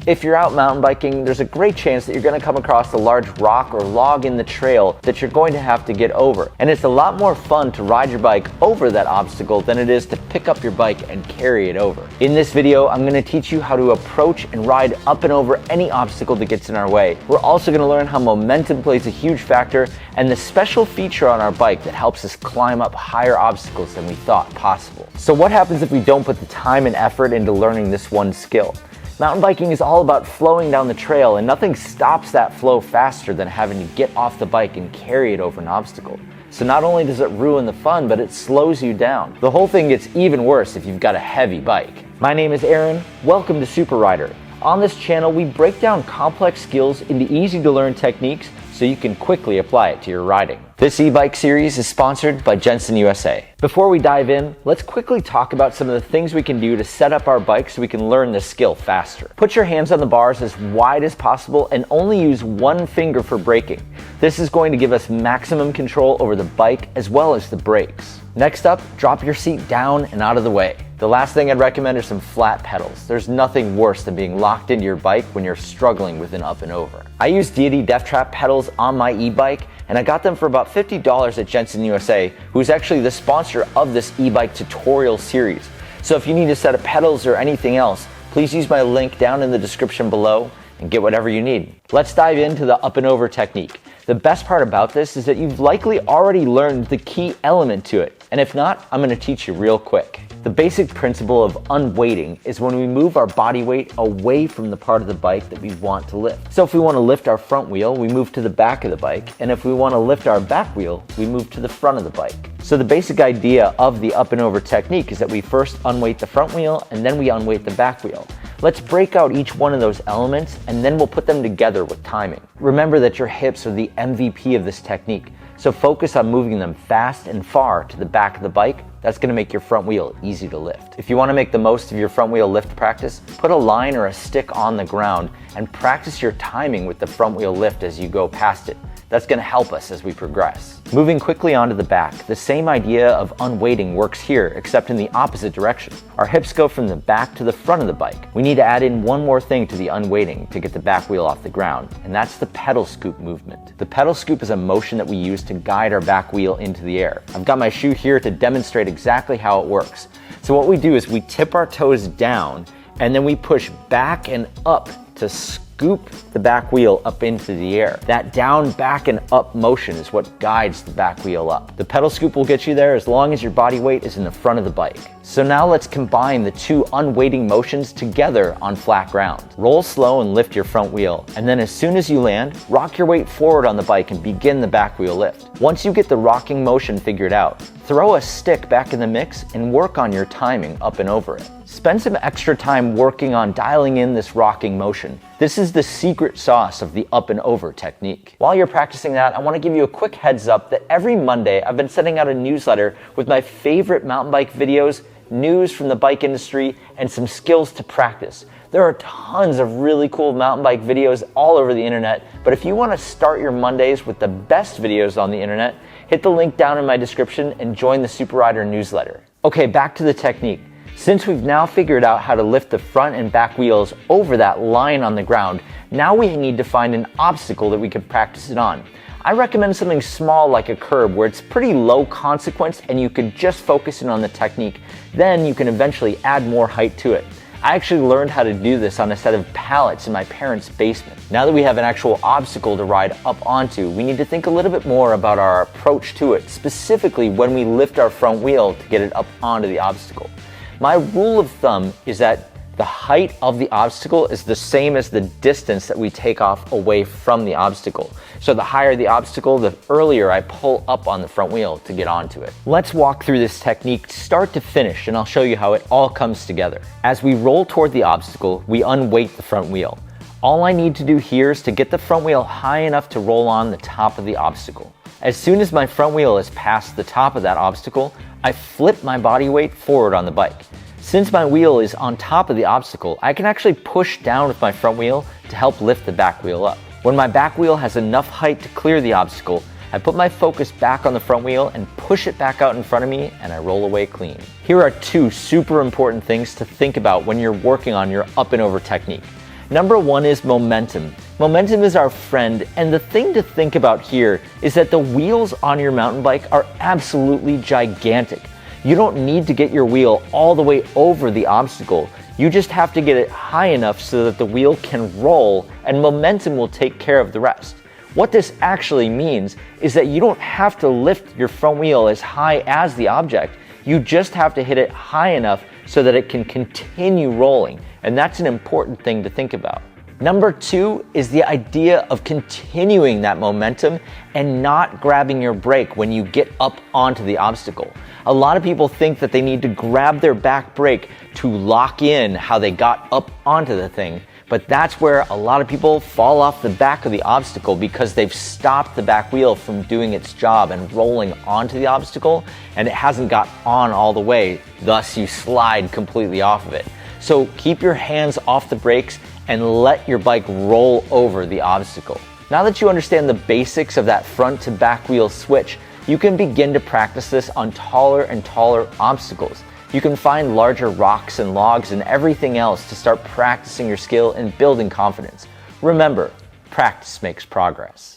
If you're out mountain biking, there's a great chance that you're going to come across a large rock or log in the trail that you're going to have to get over. And it's a lot more fun to ride your bike over that obstacle than it is to pick up your bike and carry it over. In this video, I'm going to teach you how to approach and ride up and over any obstacle that gets in our way. We're also going to learn how momentum plays a huge factor and the special feature on our bike that helps us climb up higher obstacles than we thought possible. So what happens if we don't put the time and effort into learning this one skill? Mountain biking is all about flowing down the trail, and nothing stops that flow faster than having to get off the bike and carry it over an obstacle. So not only does it ruin the fun, but it slows you down. The whole thing gets even worse if you've got a heavy bike. My name is Aaron. Welcome to Super Rider. On this channel, we break down complex skills into easy to learn techniques so you can quickly apply it to your riding. This e-bike series is sponsored by Jensen USA. Before we dive in, let's quickly talk about some of the things we can do to set up our bike so we can learn this skill faster. Put your hands on the bars as wide as possible and only use one finger for braking. This is going to give us maximum control over the bike as well as the brakes. Next up, drop your seat down and out of the way. The last thing I'd recommend are some flat pedals. There's nothing worse than being locked into your bike when you're struggling with an up and over. I use Deity Death Trap pedals on my e-bike, and I got them for about $50 at Jensen USA, who's actually the sponsor of this e-bike tutorial series. So if you need a set of pedals or anything else, please use my link down in the description below and get whatever you need. Let's dive into the up and over technique. The best part about this is that you've likely already learned the key element to it, and if not, I'm going to teach you real quick. The basic principle of unweighting is when we move our body weight away from the part of the bike that we want to lift. So if we want to lift our front wheel, we move to the back of the bike, and if we want to lift our back wheel, we move to the front of the bike. So the basic idea of the up and over technique is that we first unweight the front wheel and then we unweight the back wheel. Let's break out each one of those elements and then we'll put them together with timing. Remember that your hips are the MVP of this technique, so focus on moving them fast and far to the back of the bike. That's going to make your front wheel easy to lift. If you want to make the most of your front wheel lift practice, put a line or a stick on the ground and practice your timing with the front wheel lift as you go past it. That's going to help us as we progress. Moving quickly onto the back, the same idea of unweighting works here, except in the opposite direction. Our hips go from the back to the front of the bike. We need to add in one more thing to the unweighting to get the back wheel off the ground, and that's the pedal scoop movement. The pedal scoop is a motion that we use to guide our back wheel into the air. I've got my shoe here to demonstrate exactly how it works. So what we do is we tip our toes down, and then we push back and up to scoop the back wheel up into the air. That down, back, and up motion is what guides the back wheel up. The pedal scoop will get you there as long as your body weight is in the front of the bike. So now let's combine the two unweighting motions together on flat ground. Roll slow and lift your front wheel, and then as soon as you land, rock your weight forward on the bike and begin the back wheel lift. Once you get the rocking motion figured out, throw a stick back in the mix and work on your timing up and over it. Spend some extra time working on dialing in this rocking motion. This is the secret sauce of the up and over technique. While you're practicing that, I want to give you a quick heads up that every Monday I've been sending out a newsletter with my favorite mountain bike videos, news from the bike industry, and some skills to practice. There are tons of really cool mountain bike videos all over the internet, but if you want to start your Mondays with the best videos on the internet, hit the link down in my description and join the Super Rider newsletter. Okay, back to the technique. Since we've now figured out how to lift the front and back wheels over that line on the ground, now we need to find an obstacle that we can practice it on. I recommend something small like a curb where it's pretty low consequence and you could just focus in on the technique. Then you can eventually add more height to it. I actually learned how to do this on a set of pallets in my parents' basement. Now that we have an actual obstacle to ride up onto, we need to think a little bit more about our approach to it, specifically when we lift our front wheel to get it up onto the obstacle. My rule of thumb is that the height of the obstacle is the same as the distance that we take off away from the obstacle. So the higher the obstacle, the earlier I pull up on the front wheel to get onto it. Let's walk through this technique start to finish and I'll show you how it all comes together. As we roll toward the obstacle, we unweight the front wheel. All I need to do here is to get the front wheel high enough to roll on the top of the obstacle. As soon as my front wheel is past the top of that obstacle, I flip my body weight forward on the bike. Since my wheel is on top of the obstacle, I can actually push down with my front wheel to help lift the back wheel up. When my back wheel has enough height to clear the obstacle, I put my focus back on the front wheel and push it back out in front of me, and I roll away clean. Here are two super important things to think about when you're working on your up and over technique. Number one is momentum. Momentum is our friend, and the thing to think about here is that the wheels on your mountain bike are absolutely gigantic. You don't need to get your wheel all the way over the obstacle. You just have to get it high enough so that the wheel can roll, and momentum will take care of the rest. What this actually means is that you don't have to lift your front wheel as high as the object. You just have to hit it high enough so that it can continue rolling, and that's an important thing to think about. Number two is the idea of continuing that momentum and not grabbing your brake when you get up onto the obstacle. A lot of people think that they need to grab their back brake to lock in how they got up onto the thing, but that's where a lot of people fall off the back of the obstacle because they've stopped the back wheel from doing its job and rolling onto the obstacle, and it hasn't got on all the way, thus you slide completely off of it. So keep your hands off the brakes and let your bike roll over the obstacle. Now that you understand the basics of that front to back wheel switch, you can begin to practice this on taller and taller obstacles. You can find larger rocks and logs and everything else to start practicing your skill and building confidence. Remember, practice makes progress.